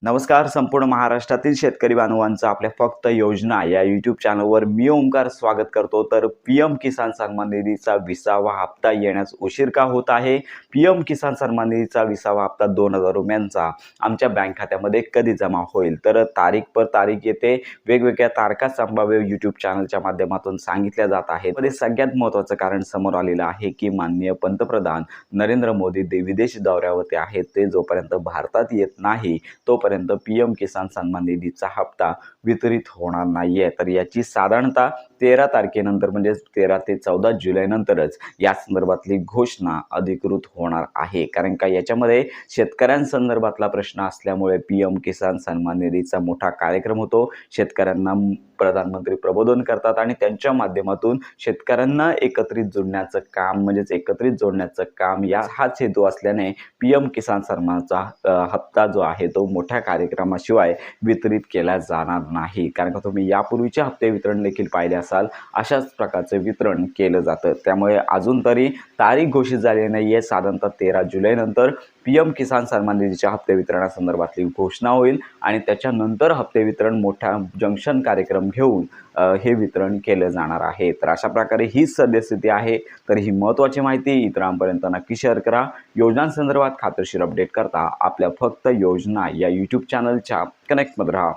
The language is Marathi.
नमस्कार. संपूर्ण महाराष्ट्रातील शेतकरी बांधवांचं आपल्या फक्त योजना या यूट्यूब चॅनलवर मी ओंकार स्वागत करतो. तर पीएम किसान सन्मान निधीचा 20वा हप्ता येण्यास उशीर का होत आहे? पीएम किसान सन्मान निधीचा 20वा हप्ता 2000 रुपयांचा आमच्या बँक खात्यामध्ये कधी जमा होईल? तर तारीख पर तारीख येते, वेगवेगळ्या तारखा संभाव्य यूट्यूब चॅनलच्या माध्यमातून सांगितल्या जात आहेत. मध्ये सगळ्यात महत्त्वाचं कारण समोर आलेलं आहे की माननीय पंतप्रधान नरेंद्र मोदी विदेश दौऱ्यावरती आहेत. ते जोपर्यंत भारतात येत नाही तोपर्यंत पीएम किसान सन्मान निधीचा हप्ता वितरित होणार नाहीये. तर याची साधारणतः 13 तारखेनंतर म्हणजे 13 ते 14 जुलै नंतरच या संदर्भातली घोषणा अधिकृत होणार आहे. कारण का याच्यामध्ये शेतकऱ्यांसंदर्भातला प्रश्न असल्यामुळे पीएम किसान सन्मान निधीचा मोठा कार्यक्रम होतो. शेतकऱ्यांना प्रधानमंत्री प्रबोधन करतात आणि त्यांच्या माध्यमातून शेतकऱ्यांना एकत्रित जोडण्याचं काम म्हणजेच एकत्रित जोडण्याचं काम हाच हेतू असल्याने पीएम किसान सन्मानचा हप्ता जो आहे तो मोठ्या कार्यक्रमाशिवाय वितरित केला जाणार नाही. कारण का तुम्ही यापूर्वीचे हप्ते वितरण देखील पाहिले असाल, अशाच प्रकारचे वितरण केलं जातं. त्यामुळे अजून तरी तारीख घोषित झाली नाही आहे. साधारणतः 13 जुलैनंतर पीएम किसान सन्मान निधीच्या हप्ते वितरणासंदर्भातली घोषणा होईल आणि त्याच्यानंतर हप्ते वितरण मोठ्या जंक्शन कार्यक्रम घेऊन हे वितरण केलं जाणार आहे. तर अशा प्रकारे ही सद्यस्थिती आहे. तर ही महत्त्वाची माहिती इतरांपर्यंत नक्की शेअर करा. योजनांसंदर्भात खात्रीशीर अपडेट करता आपल्या फक्त योजना या यूट्यूब चॅनलच्या कनेक्टमध्ये राहा.